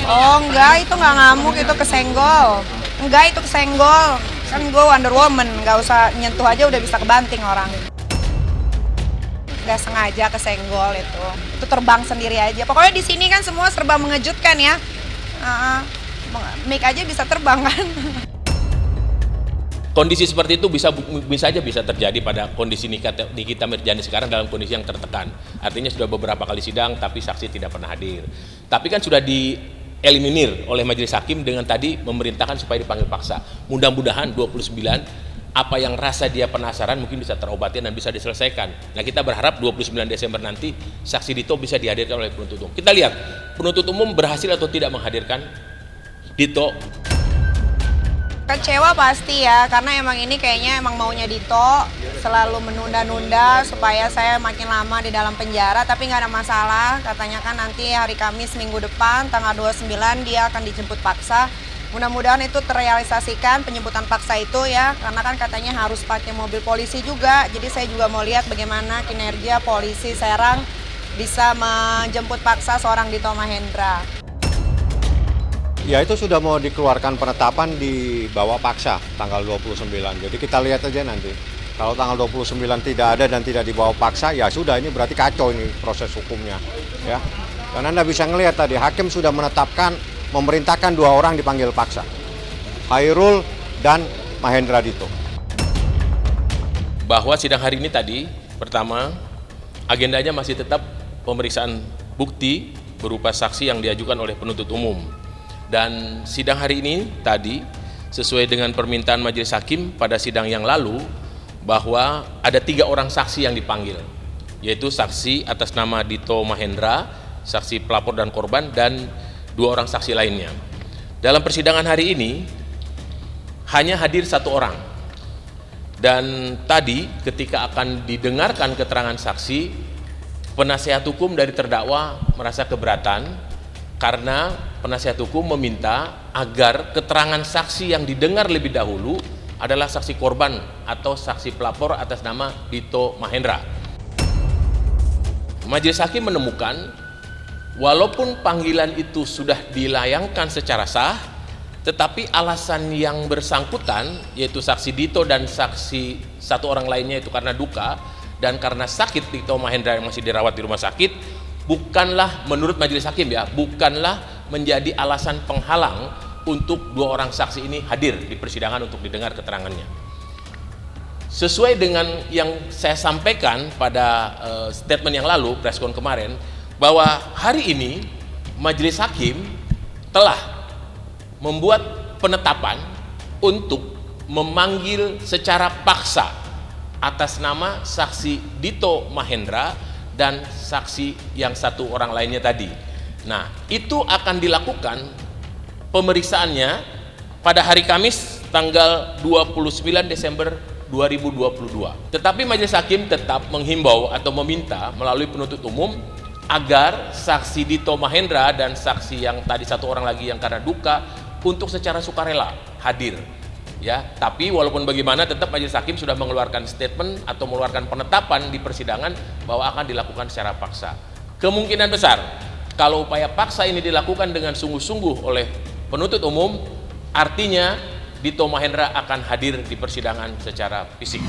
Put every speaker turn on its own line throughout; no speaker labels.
Oh enggak, itu nggak ngamuk, itu kesenggol. Enggak, itu kesenggol. Kan gue Wonder Woman, nggak usah nyentuh aja udah bisa kebanting orang. Nggak sengaja kesenggol itu. Itu terbang sendiri aja. Pokoknya di sini kan semua serba mengejutkan ya. Uh, Mic aja bisa terbang kan.
Kondisi seperti itu bisa terjadi pada kondisi Nikita Mirjani sekarang dalam kondisi yang tertekan. Artinya sudah beberapa kali sidang tapi saksi tidak pernah hadir. Tapi kan sudah dieliminir oleh majelis hakim dengan tadi memerintahkan supaya dipanggil paksa. Mudah-mudahan 29 apa yang rasa dia penasaran mungkin bisa terobati dan bisa diselesaikan. Nah, kita berharap 29 Desember nanti saksi Dito bisa dihadirkan oleh penuntut umum. Kita lihat penuntut umum berhasil atau tidak menghadirkan Dito.
Kecewa pasti ya, karena emang ini kayaknya emang maunya Dito selalu menunda-nunda supaya saya makin lama di dalam penjara, tapi nggak ada masalah. Katanya kan nanti hari Kamis minggu depan tanggal 29 dia akan dijemput paksa. Mudah-mudahan itu terrealisasikan penjemputan paksa itu ya, karena kan katanya harus pakai mobil polisi juga. Jadi saya juga mau lihat bagaimana kinerja polisi Serang bisa menjemput paksa seorang Dito Mahendra.
Ya itu sudah mau dikeluarkan penetapan dibawa paksa tanggal 29. Jadi kita lihat aja nanti. Kalau tanggal 29 tidak ada dan tidak dibawa paksa, ya sudah ini berarti kacau ini proses hukumnya. Ya. Dan Anda bisa ngelihat tadi, hakim sudah menetapkan, memerintahkan 2 orang dipanggil paksa. Hairul dan Mahendra Dito.
Bahwa sidang hari ini tadi, pertama, agendanya masih tetap pemeriksaan bukti berupa saksi yang diajukan oleh penuntut umum. Dan sidang hari ini tadi sesuai dengan permintaan majelis hakim pada sidang yang lalu bahwa ada 3 orang saksi yang dipanggil, yaitu saksi atas nama Dito Mahendra, saksi pelapor dan korban, dan 2 orang saksi lainnya. Dalam persidangan hari ini hanya hadir 1 orang. Dan tadi ketika akan didengarkan keterangan saksi, penasihat hukum dari terdakwa merasa keberatan karena penasihat hukum meminta agar keterangan saksi yang didengar lebih dahulu adalah saksi korban atau saksi pelapor atas nama Dito Mahendra. Majelis hakim menemukan walaupun panggilan itu sudah dilayangkan secara sah, tetapi alasan yang bersangkutan yaitu saksi Dito dan saksi 1 orang lainnya itu karena duka dan karena sakit Dito Mahendra yang masih dirawat di rumah sakit, bukanlah menurut majelis hakim ya, bukanlah menjadi alasan penghalang untuk 2 orang saksi ini hadir di persidangan untuk didengar keterangannya. Sesuai dengan yang saya sampaikan pada statement yang lalu, preskon kemarin, bahwa hari ini majelis hakim telah membuat penetapan untuk memanggil secara paksa atas nama saksi Dito Mahendra dan saksi yang 1 orang lainnya tadi. Nah, itu akan dilakukan pemeriksaannya pada hari Kamis tanggal 29 Desember 2022. Tetapi majelis hakim tetap menghimbau atau meminta melalui penuntut umum agar saksi Dito Mahendra dan saksi yang tadi 1 orang lagi yang karena duka untuk secara sukarela hadir. Ya, tapi walaupun bagaimana tetap majelis hakim sudah mengeluarkan statement atau mengeluarkan penetapan di persidangan bahwa akan dilakukan secara paksa. Kemungkinan besar kalau upaya paksa ini dilakukan dengan sungguh-sungguh oleh penuntut umum, artinya Dito Mahendra akan hadir di persidangan secara fisik.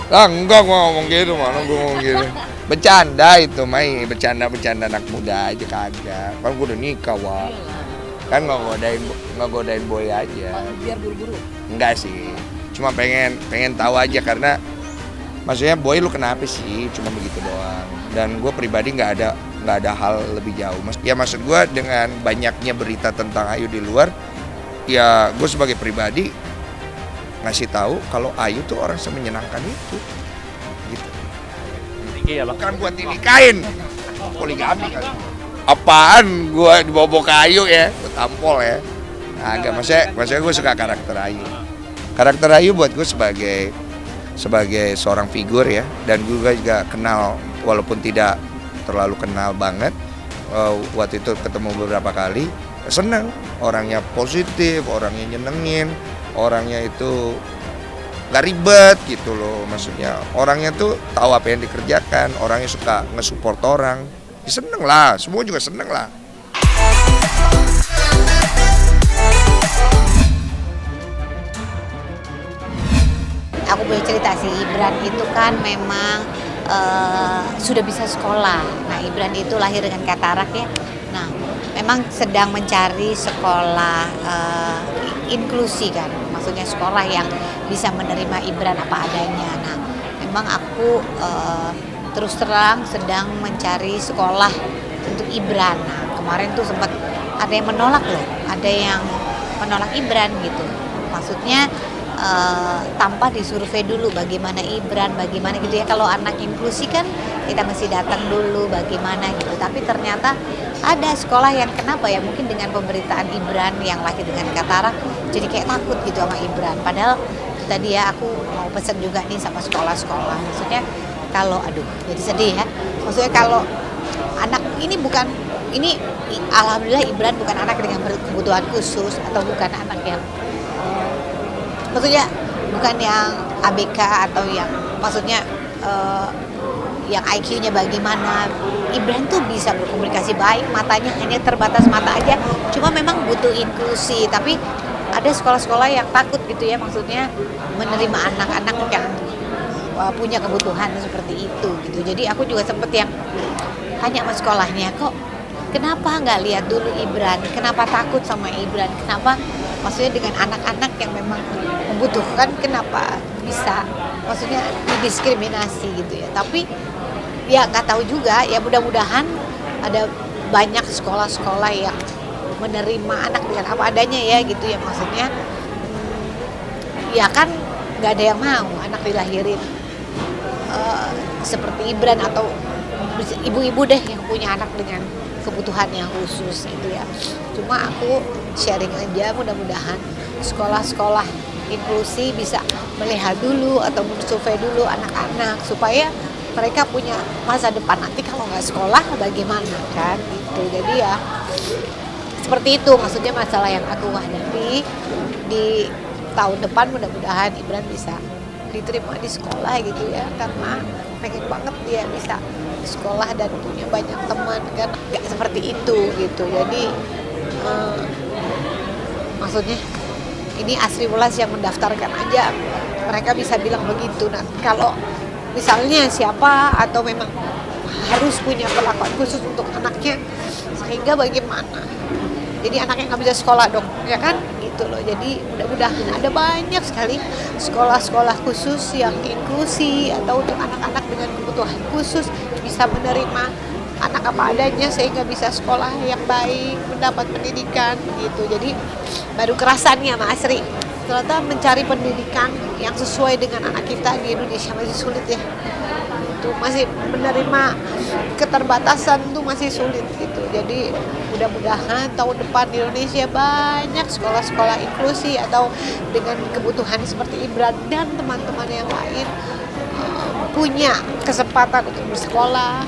Enggak gua ngomong gitu, mana gua ngomong gitu. Bercanda itu, Mai, bercanda anak muda aja kagak. Kan gua udah nikah, Wak. Kan nggak godain boy aja.
Biar buru-buru.
Enggak sih, cuma pengen tahu aja karena maksudnya boy lu kenapa sih, cuma begitu doang. Dan gue pribadi nggak ada hal lebih jauh. Ya maksud gue dengan banyaknya berita tentang Ayu di luar, ya gue sebagai pribadi ngasih tahu kalau Ayu tuh orang semenyenangkan itu, gitu. Bukan buat dinikahin, poligami kan. Apaan gue dibawa-bawa ke Ayu ya, gue tampol ya. Nah, agak maksudnya gue suka karakter Ayu. Karakter Ayu buat gue sebagai seorang figur ya, dan gue juga kenal walaupun tidak terlalu kenal banget. Waktu itu ketemu beberapa kali, seneng, orangnya positif, orangnya nyenengin, orangnya itu gak ribet gitu loh, maksudnya orangnya tuh tahu apa yang dikerjakan, orangnya suka nge-support orang. Ya seneng lah, semua juga seneng lah.
Aku boleh cerita sih, Ibran itu kan memang sudah bisa sekolah. Nah, Ibran itu lahir dengan katarak ya. Nah, memang sedang mencari sekolah inklusi kan, maksudnya sekolah yang bisa menerima Ibran apa adanya. Nah, memang aku terus terang sedang mencari sekolah untuk Ibran. Nah, kemarin tuh sempat ada yang menolak loh, ada yang menolak Ibran gitu. Maksudnya tanpa disurvei dulu bagaimana Ibran, bagaimana gitu ya. Kalau anak inklusi kan kita mesti datang dulu bagaimana gitu. Tapi ternyata ada sekolah yang kenapa ya, mungkin dengan pemberitaan Ibran yang lahir dengan katarak jadi kayak takut gitu sama Ibran. Padahal itu tadi ya, aku mau pesan juga nih sama sekolah-sekolah. Maksudnya kalau jadi sedih ya. Maksudnya kalau anak ini alhamdulillah Ibran bukan anak dengan kebutuhan khusus atau bukan anak yang maksudnya bukan yang ABK atau yang maksudnya yang IQ-nya bagaimana. Ibran tuh bisa berkomunikasi baik, matanya hanya terbatas mata aja, cuma memang butuh inklusi. Tapi ada sekolah-sekolah yang takut gitu ya, maksudnya menerima anak-anak yang punya kebutuhan seperti itu gitu. Jadi aku juga sempet yang tanya sama sekolahnya, kok kenapa nggak lihat dulu Ibran, kenapa takut sama Ibran, kenapa maksudnya dengan anak-anak yang memang membutuhkan kenapa bisa maksudnya didiskriminasi gitu ya. Tapi ya nggak tahu juga ya, mudah-mudahan ada banyak sekolah-sekolah yang menerima anak dengan apa adanya ya gitu ya. Maksudnya ya kan nggak ada yang mau anak dilahirin seperti Ibran atau ibu-ibu deh yang punya anak dengan kebutuhan yang khusus gitu ya. Cuma aku sharing aja, mudah-mudahan sekolah-sekolah inklusi bisa melihat dulu atau survei dulu anak-anak supaya mereka punya masa depan. Nanti kalau nggak sekolah bagaimana kan gitu. Jadi ya seperti itu maksudnya masalah yang aku hadapi di tahun depan. Mudah-mudahan Ibran bisa diterima di sekolah gitu ya, karena pengen banget dia bisa sekolah dan punya banyak teman kan, nggak seperti itu gitu. Jadi maksudnya ini Asri Welas yang mendaftarkan aja mereka bisa bilang begitu. Nah kalau misalnya siapa atau memang harus punya perlakuan khusus untuk anaknya, sehingga bagaimana, jadi anaknya nggak bisa sekolah dong ya kan gitu loh. Jadi mudah-mudahan ada banyak sekali sekolah-sekolah khusus yang inklusi atau untuk anak-anak dengan kebutuhan khusus bisa menerima anak apa adanya sehingga bisa sekolah yang baik, mendapat pendidikan gitu. Jadi baru kerasannya Mas Asri, ternyata mencari pendidikan yang sesuai dengan anak kita di Indonesia masih sulit ya. Itu masih menerima keterbatasan tuh masih sulit gitu. Jadi mudah-mudahan tahun depan di Indonesia banyak sekolah-sekolah inklusi atau dengan kebutuhan seperti Ibran dan teman-teman yang lain punya kesempatan untuk bersekolah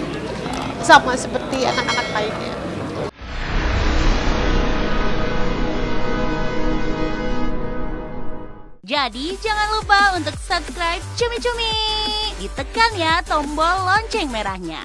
sama seperti anak-anak lainnya.
Jadi jangan lupa untuk subscribe Cumi Cumi. Ditekan ya tombol lonceng merahnya.